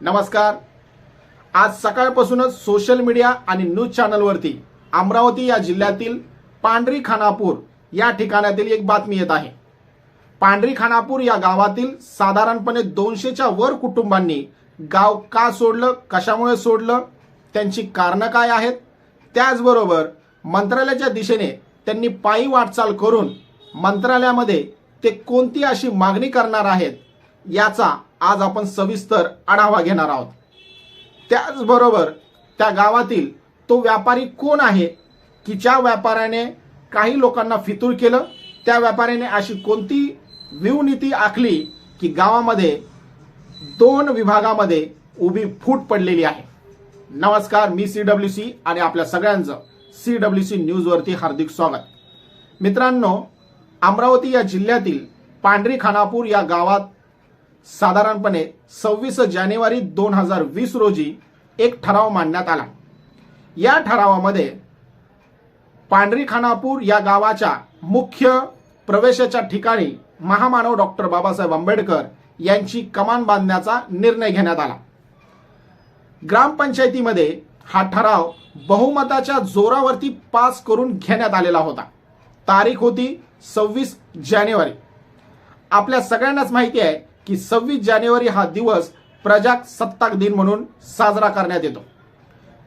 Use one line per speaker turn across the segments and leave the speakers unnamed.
नमस्कार। आज सकाळपासूनच सोशल मीडिया आणि न्यूज चॅनलवरती अमरावती या जिल्ह्यातील पांढरी खानापूर या ठिकाणातील एक बातमी येत आहे। पांढरी खानापूर या गावातील साधारणपणे 200च्या वर कुटुंबांनी गाव का सोडलं, कशामुळे सोडलं, त्यांची कारणं काय आहेत, त्याचबरोबर मंत्रालयाच्या दिशेने त्यांनी पायी वाटचाल करून मंत्रालयामध्ये ते कोणती अशी मागणी करणार आहेत याचा आज आपण सविस्तर आढावा घेणार आहोत। त्याचबरोबर त्या गावातील तो व्यापारी कोण आहे की ज्या व्यापाऱ्याने काही लोकांना फितूर केलं, त्या व्यापाऱ्याने अशी कोणती व्यूहनीती आखली की गावामध्ये 2 विभागामध्ये उभी फूट पडलेली आहे। नमस्कार, मी CWC आणि आपल्या सगळ्यांचं CWC न्यूजवरती हार्दिक स्वागत। मित्रांनो, अमरावती या जिल्ह्यातील पांढरी खानापूर या गावात साधारणपणे 26 जानेवारी 2020 रोजी एक ठराव मांडण्यात आला। या ठरावामध्ये पांढरी खानापूर या गावाच्या मुख्य प्रवेशाच्या ठिकाणी महामानव डॉक्टर बाबासाहेब आंबेडकर यांची कमान बांधण्याचा निर्णय घेण्यात आला। ग्रामपंचायतीमध्ये हा ठराव बहुमताच्या जोरावरती पास करून घेण्यात आलेला होता। तारीख होती 26 जानेवारी। आपल्या सगळ्यांनाच माहिती आहे की 26 जानेवारी हा दिवस प्रजासत्ताक दिन म्हणून साजरा करण्यात येतो।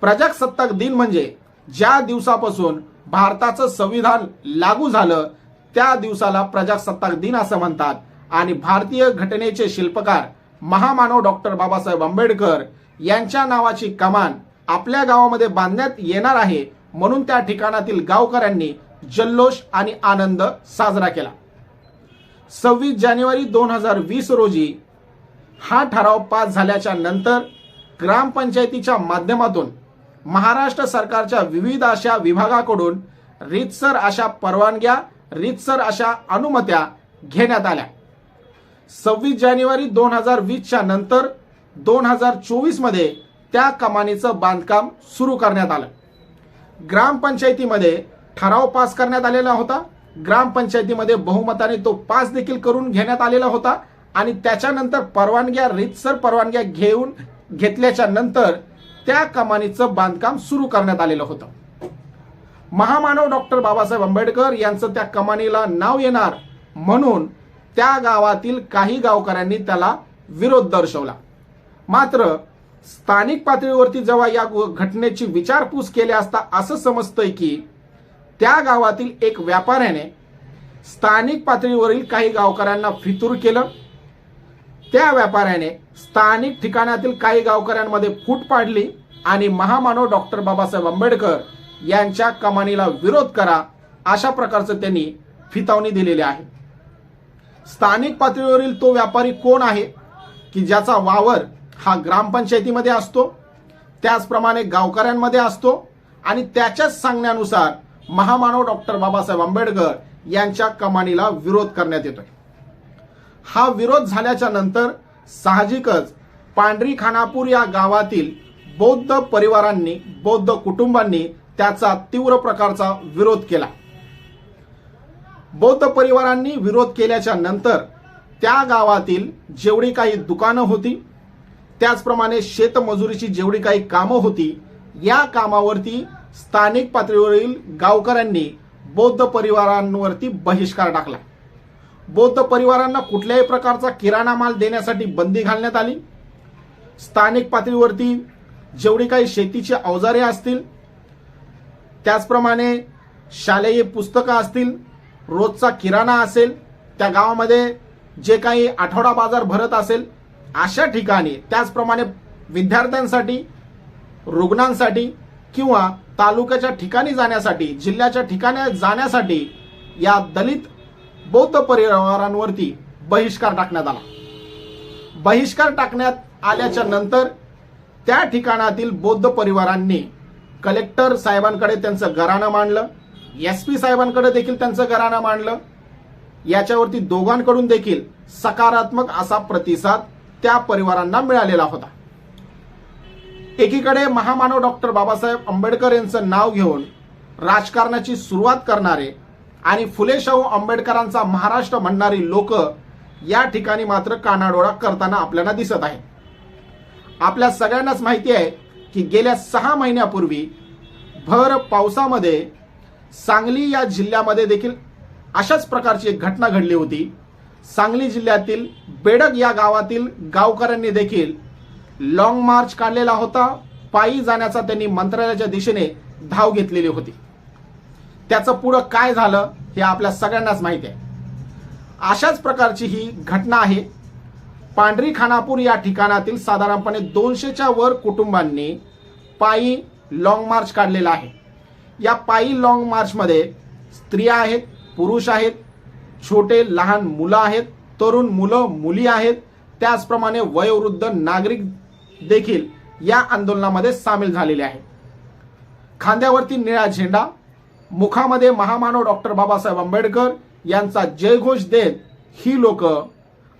प्रजासत्ताक दिन म्हणजे ज्या दिवसापासून भारताचं संविधान लागू झालं त्या दिवसाला प्रजासत्ताक दिन असं म्हणतात। आणि भारतीय घटनेचे शिल्पकार महामानव डॉक्टर बाबासाहेब आंबेडकर यांच्या नावाची कमान आपल्या गावामध्ये बांधण्यात येणार आहे, म्हणून त्या ठिकाणातील गावकऱ्यांनी जल्लोष आणि आनंद साजरा केला। 26 जानेवारी 2020 रोजी हा ठराव पास झाल्याच्या नंतर ग्रामपंचायतीच्या माध्यमातून महाराष्ट्र सरकारच्या विविध अशा विभागाकडून रीतसर अशा परवानग्या, रीतसर अशा अनुमत्या घेण्यात आल्या। 26 जानेवारी 2020 च्या नंतर 2024 मध्ये त्या कमानीचं बांधकाम सुरू करण्यात आलं। ग्रामपंचायतीमध्ये ठराव पास करण्यात आलेला होता। ग्रामपंचायतीमध्ये बहुमताने तो पास देखील करून घेण्यात आलेला होता आणि त्याच्यानंतर परवानग्या, रीतसर परवानग्या घेतल्याच्या नंतर त्या कमानीचं बांधकाम सुरू करण्यात आलेलं होतं। महामानव डॉक्टर बाबासाहेब आंबेडकर यांचं त्या कमानीला नाव येणार म्हणून त्या गावातील काही गावकऱ्यांनी त्याला विरोध दर्शवला। मात्र स्थानिक पातळीवरती जेव्हा या घटनेची विचारपूस केली असता असं समजतंय की त्या गावातील एक व्यापाऱ्याने स्थानिक पातळीवरील काही गावकऱ्यांना फितूर केलं। त्या व्यापाऱ्याने स्थानिक ठिकाणातील काही गावकऱ्यांमध्ये फूट पाडली आणि महामानव डॉक्टर बाबासाहेब आंबेडकर यांच्या कमानीला विरोध करा अशा प्रकारचं त्यांनी फितवणी दिलेली आहे। स्थानिक पातळीवरील तो व्यापारी कोण आहे की ज्याचा वावर हा ग्रामपंचायतीमध्ये असतो, त्याचप्रमाणे गावकऱ्यांमध्ये असतो आणि त्याच्याच सांगण्यानुसार महामानव डॉक्टर बाबासाहेब आंबेडकर यांच्या कमानीला विरोध करण्यात येतोय। हा विरोध झाल्याच्या नंतर साहजिकच पांढरी खानापूर या गावातील बौद्ध परिवारांनी, बौद्ध कुटुंबांनी त्याचा तीव्र प्रकारचा विरोध केला। बौद्ध परिवारांनी विरोध केल्याच्या नंतर त्या गावातील जेवढी काही दुकानं होती, त्याचप्रमाणे शेतमजुरीची जेवढी काही कामं होती, या कामावरती स्थानिक पातळीवरील गावकऱ्यांनी बौद्ध परिवारांवरती बहिष्कार टाकला। बौद्ध परिवारांना कुठल्याही प्रकारचा किराणा माल देण्यासाठी बंदी घालण्यात आली। स्थानिक पातळीवरती जेवढी काही शेतीची अवजारे असतील, त्याचप्रमाणे शालेय पुस्तकं असतील, रोजचा किराणा असेल, त्या गावामध्ये जे काही आठवडा बाजार भरत असेल अशा ठिकाणी, त्याचप्रमाणे विद्यार्थ्यांसाठी, रुग्णांसाठी किंवा तालुक्याच्या ठिकाणी जाण्यासाठी, जिल्ह्याच्या ठिकाणी जाण्यासाठी या दलित बौद्ध परिवारांवरती बहिष्कार टाकण्यात आला। बहिष्कार टाकण्यात आल्याच्या नंतर त्या ठिकाणातील बौद्ध परिवारांनी कलेक्टर साहेबांकडे त्यांचं घराणं मांडलं, SP साहेबांकडे देखील त्यांचं घराणं मांडलं। याच्यावरती दोघांकडून देखील सकारात्मक असा प्रतिसाद त्या परिवारांना मिळालेला होता। एकीकडे महामानव डॉक्टर बाबासाहेब आंबेडकर यांचं नाव घेऊन राजकारणाची सुरुवात करणारे आणि फुले शाहू आंबेडकरांचा महाराष्ट्र म्हणणारी लोक या ठिकाणी मात्र कानाडोळा करताना आपल्याला दिसत आहे। आपल्या सगळ्यांनाच माहिती आहे की गेल्या 6 महिन्यापूर्वी भर पावसामध्ये सांगली या जिल्ह्यामध्ये देखील अशाच प्रकारची एक घटना घडली होती। सांगली जिल्ह्यातील बेडग या गावातील गावकऱ्यांनी देखील लॉंग मार्च काढलेला होता। पायी जाण्याचा त्यांनी मंत्रालयाच्या दिशेने धाव घेतलेली होती। त्याचं पुढं काय झालं हे आपल्या सगळ्यांनाच माहिती आहे। अशाच प्रकारची ही घटना आहे। पांढरी खानापूर या ठिकाणातील साधारणपणे 200च्या वर कुटुंबांनी पायी लॉंग मार्च काढलेला आहे। या पायी लॉंग मार्च मध्ये स्त्रिया आहेत, पुरुष आहेत, छोटे लहान मुलं आहेत, तरुण मुलं मुली आहेत, त्याचप्रमाणे वयोवृद्ध नागरिक देखील या आंदोलनामध्ये सामील झालेले आहेत। खांद्यावरती निळा झेंडा, मुखामध्ये महामानव डॉक्टर बाबासाहेब आंबेडकर यांचा जयघोष देत ही लोक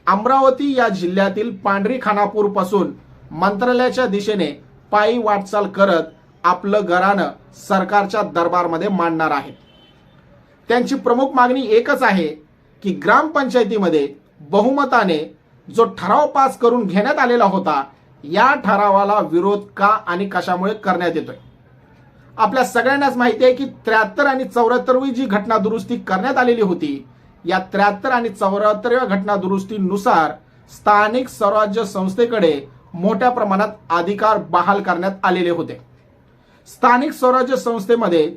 अमरावती या जिल्ह्यातील पांढरी खानापूर पासून मंत्रालयाच्या दिशेने पायी वाटचाल करत आपलं घराणं सरकारच्या दरबारमध्ये मांडणार आहेत। त्यांची प्रमुख मागणी एकच आहे की ग्रामपंचायतीमध्ये बहुमताने जो ठराव पास करून घेण्यात आलेला होता या ठरावाला विरोध का आणि कशामुळे करण्यात येतोय। आपल्या सगळ्यांनाच माहिती आहे की 73 आणि 74वी जी घटना दुरुस्ती करण्यात आलेली होती, या 73 आणि 74व्या घटना दुरुस्तीनुसार स्थानिक स्वराज्य संस्थेकडे मोठ्या प्रमाणात अधिकार बहाल करण्यात आलेले होते। स्थानिक स्वराज्य संस्थेमध्ये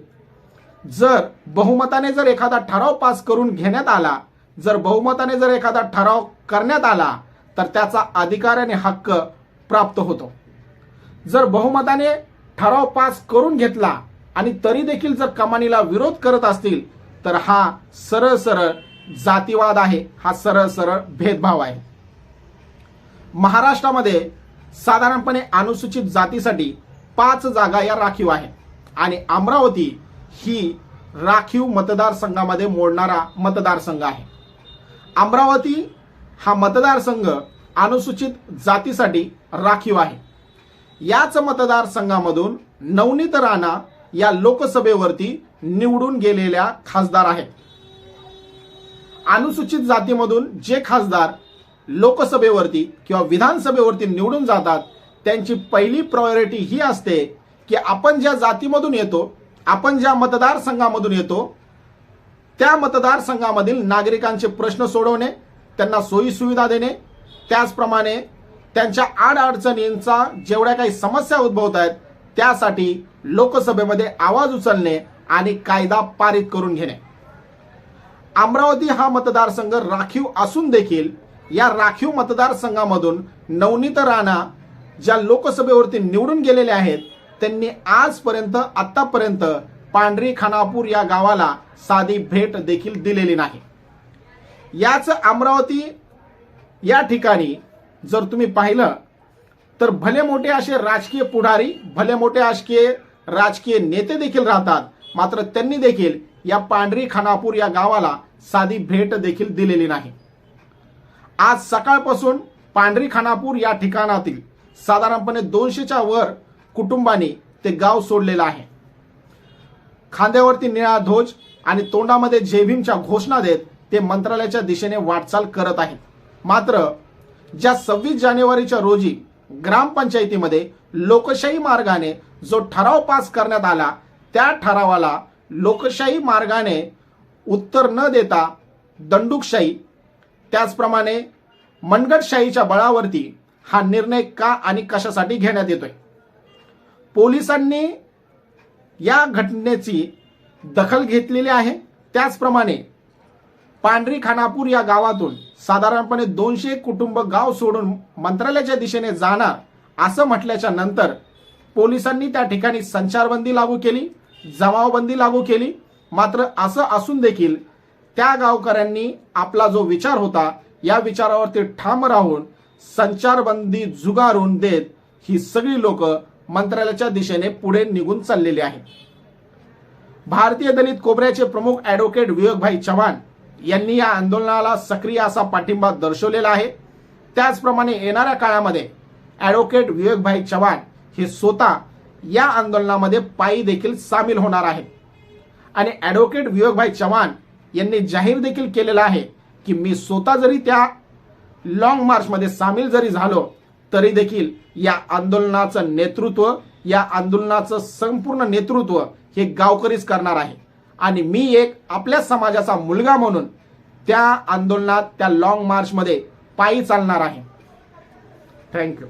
जर बहुमताने जर एखादा ठराव पास करून घेण्यात आला, जर बहुमताने जर एखादा ठराव करण्यात आला तर त्याचा अधिकार आणि हक्क प्राप्त होतो। जर बहुमताने ठराव पास करून घेतला आणि तरी देखील जर कमानीला विरोध करत असतील तर हा सरळ सरळ जातीवाद आहे, हा सरळ सरळ भेदभाव आहे। महाराष्ट्रामध्ये साधारणपणे अनुसूचित जातीसाठी 5 जागा या राखीव आहेत आणि अमरावती ही राखीव मतदारसंघामध्ये मोडणारा मतदारसंघ आहे। अमरावती हा मतदारसंघ अनुसूचित जातीसाठी राखीव आहे। याच मतदारसंघामधून नवनीत राणा या लोकसभेवरती निवडून गेलेल्या खासदार आहेत। अनुसूचित जातीमधून जे खासदार लोकसभेवरती किंवा विधानसभेवरती निवडून जातात त्यांची पहिली प्रायोरिटी ही असते की आपण ज्या जातीमधून येतो, आपण ज्या मतदारसंघामधून येतो त्या मतदारसंघामधील नागरिकांचे प्रश्न सोडवणे, त्यांना सोयी सुविधा देणे, त्याचप्रमाणे त्यांच्या अडचणींचा जेवढ्या काही समस्या उद्भवत आहेत त्यासाठी लोकसभेमध्ये आवाज उचलणे आणि कायदा पारित करून घेणे। अमरावती हा मतदारसंघ राखीव असून देखील या राखीव मतदारसंघामधून नवनीत राणा ज्या लोकसभेवरती निवडून गेलेले आहेत त्यांनी आजपर्यंत आतापर्यंत पांढरी खानापूर या गावाला साधी भेट देखील दिलेली नाही। याच अमरावती या ठिकाणी जर तुम्ही पाहिलं तर भले मोठे असे राजकीय पुढारी, भले मोठे असे राजकीय नेते देखील राहतात, मात्र त्यांनी देखील या पांढरी खानापूर या गावाला साधी भेट देखील दिलेली नाही। आज सकाळपासून पांढरी खानापूर या ठिकाणातील साधारणपणे 200च्या वर कुटुंबांनी ते गाव सोडलेलं आहे। खांद्यावरती निळा ध्वज आणि तोंडामध्ये जय भीमच्या घोषणा देत ते मंत्रालयाच्या दिशेने वाटचाल करत आहेत। मात्र ज्या 26 जानेवारीच्या रोजी ग्रामपंचायतीमध्ये लोकशाही मार्गाने जो ठराव पास करण्यात आला त्या ठरावाला लोकशाही मार्गाने उत्तर न देता दंडुकशाही त्याचप्रमाणे मनगटशाहीच्या बळावरती हा निर्णय का आणि कशासाठी घेण्यात येतोय। पोलिसांनी या घटनेची दखल घेतलेली आहे। त्याचप्रमाणे पांढरी खानापूर या गावातून साधारणपणे 200 कुटुंब गाव सोडून मंत्रालयाच्या दिशेने जाणार असं म्हटल्याच्या नंतर पोलिसांनी त्या ठिकाणी संचारबंदी लागू केली, जमावबंदी लागू केली। मात्र असं असून देखील त्या गावकऱ्यांनी आपला जो विचार होता या विचारावरती ठाम राहून संचारबंदी झुगारून देत ही सगळी लोक मंत्रालयाच्या दिशेने पुढे निघून चाललेली आहेत। भारतीय दलित कोबऱ्याचे प्रमुख ॲडव्होकेट विवेकभाई चव्हाण यांनी या आंदोलनाला सक्रिय असा पाठिंबा दर्शवलेला आहे। त्याचप्रमाणे येणाऱ्या काळामध्ये ॲडव्होकेट विवेकभाई चव्हाण हे स्वतः या आंदोलनामध्ये पायी देखील सामील होणार आहेत आणि ॲडव्होकेट विवेकभाई चव्हाण यांनी जाहीर देखील केलेलं आहे की मी स्वतः जरी त्या लॉंग मार्च मध्ये सामील जरी झालो तरी देखील या आंदोलनाचं नेतृत्व, या आंदोलनाचं संपूर्ण नेतृत्व हे गावकरीच करणार आहे आणि मी एक आपल्या समाजाचा मुलगा म्हणून त्या आंदोलनात, त्या लॉंग मार्चमध्ये पायी चालणार आहे. थँक्यू.